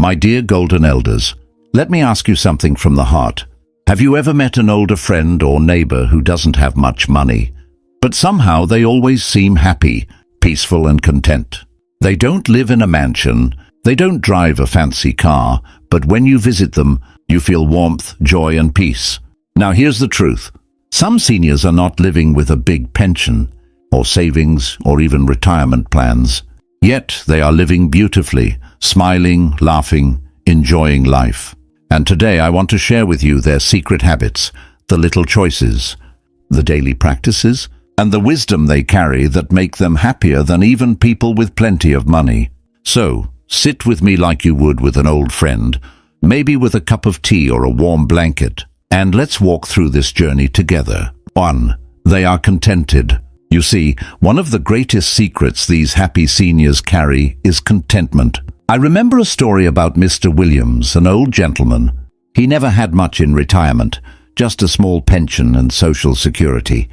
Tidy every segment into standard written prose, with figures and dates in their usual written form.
My dear Golden Elders, let me ask you something from the heart. Have you ever met an older friend or neighbor who doesn't have much money, but somehow they always seem happy, peaceful and content? They don't live in a mansion, they don't drive a fancy car, but when you visit them, you feel warmth, joy and peace. Now here's the truth. Some seniors are not living with a big pension, or savings, or even retirement plans. Yet they are living beautifully, smiling, laughing, enjoying life. And today I want to share with you their secret habits, the little choices, the daily practices, and the wisdom they carry that make them happier than even people with plenty of money. So, sit with me like you would with an old friend, maybe with a cup of tea or a warm blanket, and let's walk through this journey together. 1. They are contented. You see, one of the greatest secrets these happy seniors carry is contentment. I remember a story about Mr. Williams, an old gentleman. He never had much in retirement, just a small pension and social security.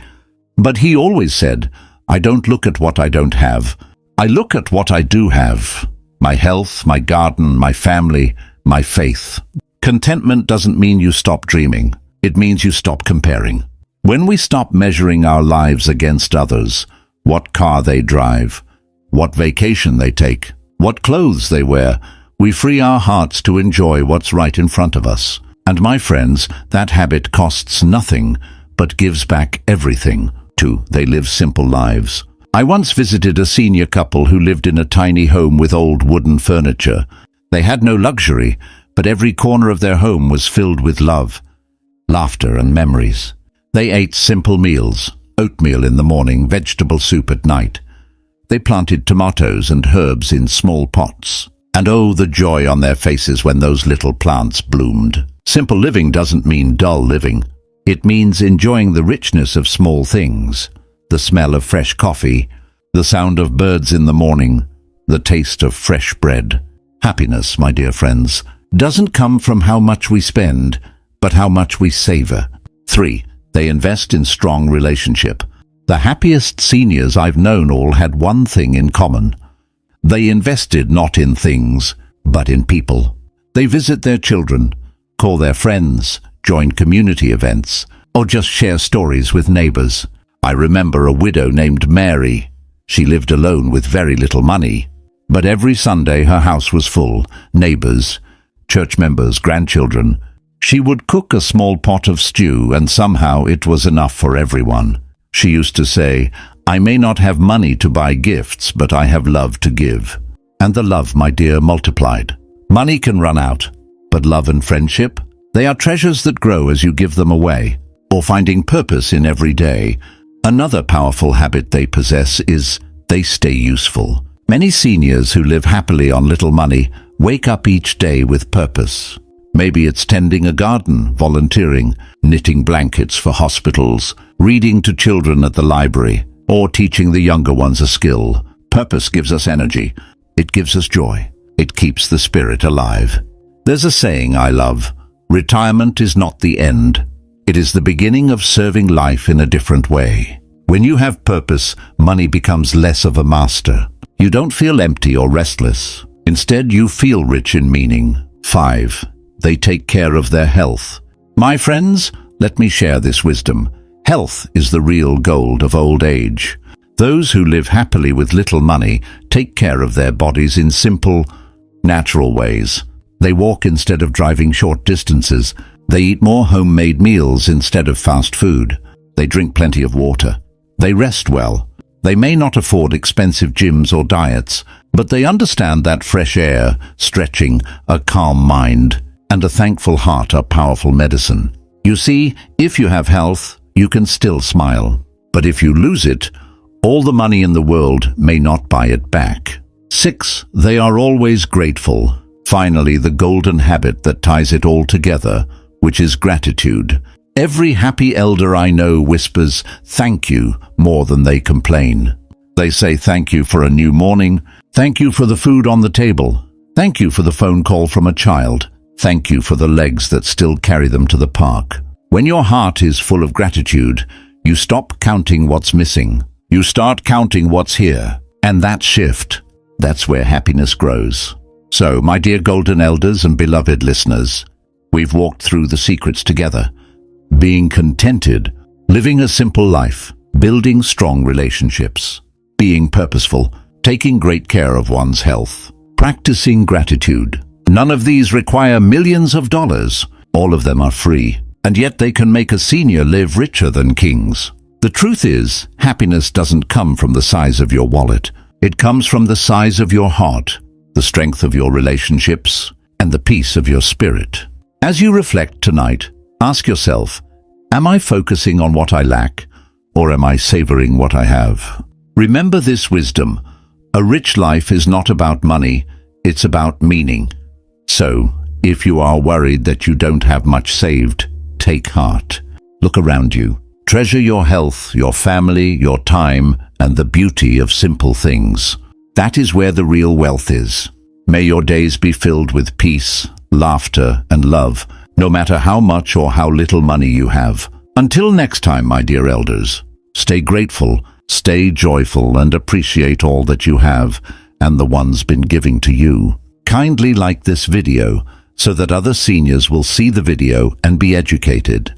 But he always said, "I don't look at what I don't have. I look at what I do have. My health, my garden, my family, my faith." Contentment doesn't mean you stop dreaming. It means you stop comparing. When we stop measuring our lives against others, what car they drive, what vacation they take, what clothes they wear, we free our hearts to enjoy what's right in front of us. And my friends, that habit costs nothing, but gives back everything. 2. They live simple lives. I once visited a senior couple who lived in a tiny home with old wooden furniture. They had no luxury, but every corner of their home was filled with love, laughter and memories. They ate simple meals, oatmeal in the morning, vegetable soup at night. They planted tomatoes and herbs in small pots. And oh, the joy on their faces when those little plants bloomed. Simple living doesn't mean dull living. It means enjoying the richness of small things, the smell of fresh coffee, the sound of birds in the morning, the taste of fresh bread. Happiness, my dear friends, doesn't come from how much we spend, but how much we savor. 3. They invest in strong relationship. The happiest seniors I've known all had one thing in common. They invested not in things, but in people. They visit their children, call their friends, join community events, or just share stories with neighbors. I remember a widow named Mary. She lived alone with very little money, but every Sunday her house was full. Neighbors, church members, grandchildren. She would cook a small pot of stew, and somehow it was enough for everyone. She used to say, "I may not have money to buy gifts, but I have love to give." And the love, my dear, multiplied. Money can run out, but love and friendship, they are treasures that grow as you give them away. Or finding purpose in every day. Another powerful habit they possess is they stay useful. Many seniors who live happily on little money wake up each day with purpose. Maybe it's tending a garden, volunteering, knitting blankets for hospitals, reading to children at the library, or teaching the younger ones a skill. Purpose gives us energy. It gives us joy. It keeps the spirit alive. There's a saying I love: retirement is not the end. It is the beginning of serving life in a different way. When you have purpose, money becomes less of a master. You don't feel empty or restless. Instead, you feel rich in meaning. 5. They take care of their health. My friends, let me share this wisdom. Health is the real gold of old age. Those who live happily with little money take care of their bodies in simple, natural ways. They walk instead of driving short distances. They eat more homemade meals instead of fast food. They drink plenty of water. They rest well. They may not afford expensive gyms or diets, but they understand that fresh air, stretching, a calm mind, and a thankful heart are powerful medicine. You see, if you have health, you can still smile. But if you lose it, all the money in the world may not buy it back. 6. They are always grateful. Finally, the golden habit that ties it all together, which is gratitude. Every happy elder I know whispers, "Thank you," more than they complain. They say thank you for a new morning, thank you for the food on the table, thank you for the phone call from a child, thank you for the legs that still carry them to the park. When your heart is full of gratitude, you stop counting what's missing. You start counting what's here. And that shift, that's where happiness grows. So, my dear golden elders and beloved listeners, we've walked through the secrets together. Being contented, living a simple life, building strong relationships, being purposeful, taking great care of one's health, practicing gratitude. None of these require millions of dollars. All of them are free, and yet they can make a senior live richer than kings. The truth is, happiness doesn't come from the size of your wallet. It comes from the size of your heart, the strength of your relationships, and the peace of your spirit. As you reflect tonight, ask yourself, am I focusing on what I lack, or am I savoring what I have? Remember this wisdom. A rich life is not about money, it's about meaning. So, if you are worried that you don't have much saved, take heart. Look around you. Treasure your health, your family, your time, and the beauty of simple things. That is where the real wealth is. May your days be filled with peace, laughter, and love, no matter how much or how little money you have. Until next time, my dear elders, stay grateful, stay joyful, and appreciate all that you have and the ones been giving to you. Kindly like this video so that other seniors will see the video and be educated.